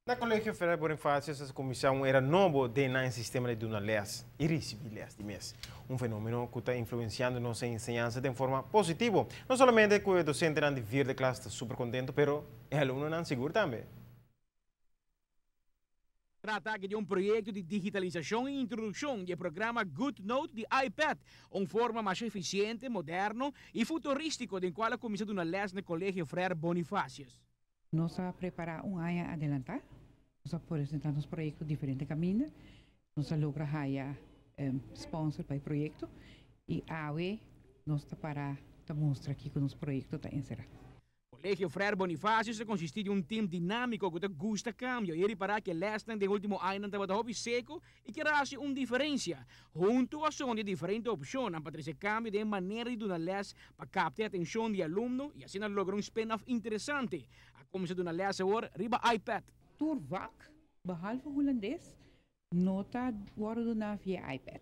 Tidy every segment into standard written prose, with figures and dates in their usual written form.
Na Colégio Federal Bonifácio, essa comissão era novo dentro do sistema de leis e receber leis de mês. Um fenômeno que está influenciando nossa ensinança de forma positiva. Não somente que o docente não de vir de classe está super contente, mas o aluno não seguro também. Trata de um projeto de digitalização e introdução do programa GoodNote de iPad, uma forma mais eficiente, moderno e futurístico de qual a comissão de uma les no Colégio Frère Bonifácios. Nós vamos preparar um ano adelantar, nós vamos apresentar nos projetos diferentes caminhos, nós vamos lograr sponsor para o projeto e aí nós vamos para mostrar aqui que o nosso projeto está encerrado. O Colégio Frère Bonifácios consiste de um time dinâmico que gusta cambio e para que lestem de último ano estava hobby seco e que hace uma diferença. Junto a som de diferentes opções para esse cambio de maneira de uma les para captar a atenção do aluno e assim logra um spin-off interessante. A comissão de uma les agora riba iPad. Turvak, behalve holandês, nota worden via iPad.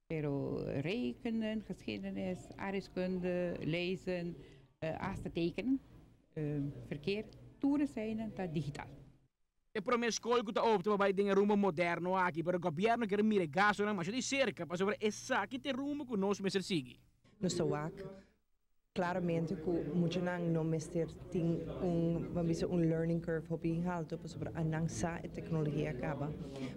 Pero rekenen, geschiedenis, aardrijkskunde, lezen, asta tekenen, verkeer, toeren zijn dat digitaal. E para a escola que está optando para ter rumo moderno aqui, para o governo quer mirar gasto na marcha de cerca, para sobre essa que tem rumo que nós mesmos seguir. No SOAC, claramente que muito não mestre tem um learning curve hopi alto para sobre a não sa a tecnologia acaba,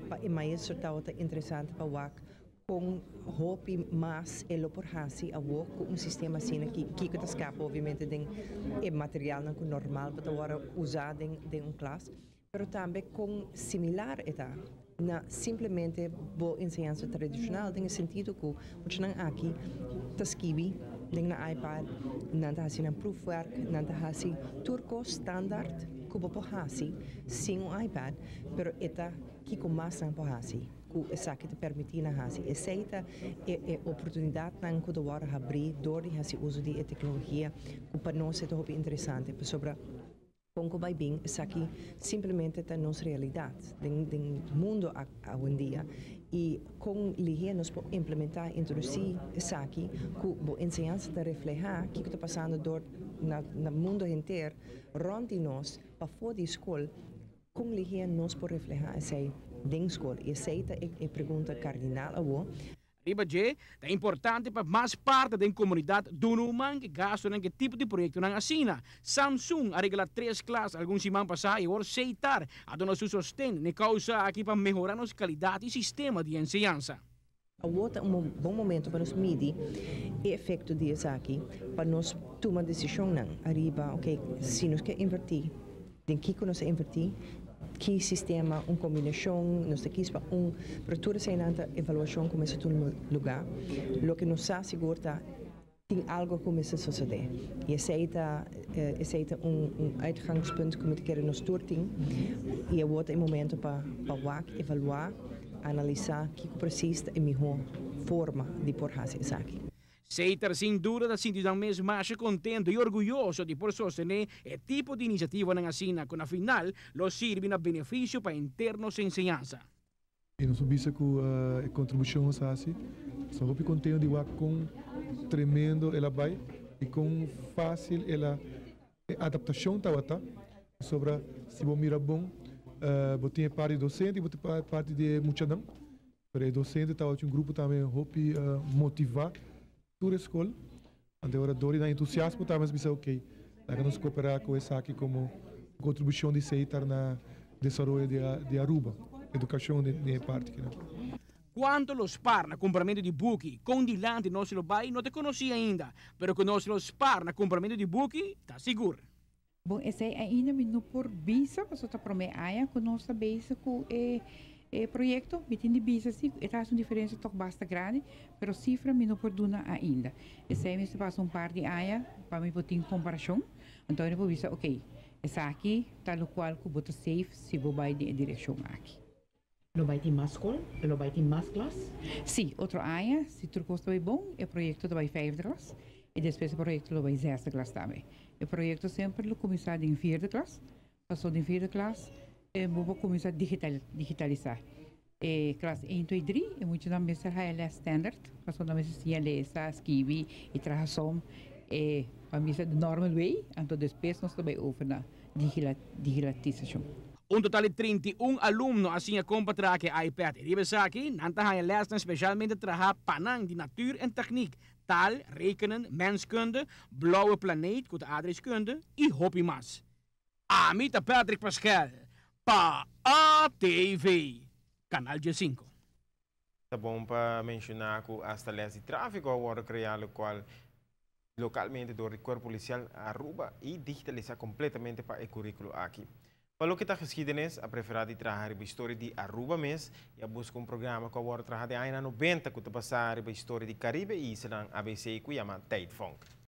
para mais está interessante para o WAC com hopi mais elo por hasi a wo com sistema assim que que escapa obviamente de material não normal para agora usar de classe, pero também com similar eta na simplesmente boa ensinança tradicional tem sentido que muito não aqui tasquibi na iPad nanta hasi na proofwork nanta hasi turco standard kubo po hasi sem iPad pero eta que com mais não po hasi ku essa que te permitir na hasi essa é oportunidade não que do war abrir door die hasi uso de tecnologia ku para nós é muito interessante sobre Pongo vai bem, essa aqui simplesmente está nossa realidade, do mundo hoje em dia. E com liga nós podemos implementar, introduzir essa aqui, que a ensinança está refletir o que está passando no mundo inteiro, rond nós, para fora da escola, com liga nós podemos refletir essa dentro da escola. E essa é a pergunta cardinal Riba J, é importante para mais parte da comunidade do Numan que gasta em que tipo de projeto não assina. Samsung arregla 3 classes alguns semanas passadas e agora aceitar a dona seu sustento na causa aqui para melhorar a qualidade e sistema de ensinança. Agora é um bom momento para nós medir o efeito disso aqui, para nós tomar decisão não. Arriba, ok, se nós queremos invertir, em que nós invertir, que sistema, uma combinação, nós aqui para para toda essa avaliação começa a no lugar, o que nos assegura tem algo que começa a suceder. E esse é uitgangspunt que nós queremos torting e agora é o momento para evaluar, analisar que precisa a melhor forma de por fazer isso aqui. Seiter sem dúvida sentido mesmo mais contento e orgulhoso de por sostener o tipo de iniciativa na assina, que na final lo sirve na benefício para internos de ensinança. E nós sabemos que a contribuição é assim, só muito contente de ver com tremendo ela vai e com fácil ela adaptação tá sobre se você mira bom, você tem parte docente e você tem parte de muitos para docente tá um grupo também hope motivar toda a escola, agora dori da entusiasmo também mas ok, nós nos cooperar com essa aqui como contribuição de Seitar na desenvolvimento de Aruba, educação de parte que Quanto los par na compramento de buki, com dilante nós lo vai, não te conhecia ainda, pero que nós los par na compramento de buki, tá seguro. Bom, esse ainda não por visa, mas está promessa que nós sabemos que projeto, between de business, traz uma diferença toch bastante grande, pero cifra não por duna ainda. Esse é mesmo passa par de aia, para mim botar em comparação, então eu vou dizer, ok, essa aqui, tal qual que bota safe, se vou vai de direção aqui. Lo vai ter mais escola? Lo vai ter mais classe? Sim, outro aia, se tudo custa bem bom, o projeto vai 5 classe, e depois o projeto vai 6 classe também. O projeto sempre começar em 4 classe, passou em 4 classe, vou começar a digitalizar. Classe 1, 2, 3, e muitos não me será standard, passou não me será essa, escrever e tração, para mim é the normal way, então depois nós também ouvir na digitalização. Un total de 31 alumnos assim a compatra que iPad. E ribe aqui, nanta gaan lessen specialmente traha panang die natuur en techniek, taal, rekenen, menskunde, blauwe planeet, goed adreskunde e hobby mas. Amita Patrick Pascal, pa ATV, canal 5. Tá bom para mencionar que as leis de tráfego agora criado qual localmente do Corpo Policial Aruba e digitalizar completamente para o currículo aqui. Para o que está geschiedenis, a preferida trabalhar a história de Aruba mês e a busca programa que agora trabalha de anos 90 que está passar a história de Caribe e será ABC que chama Tijd Funk.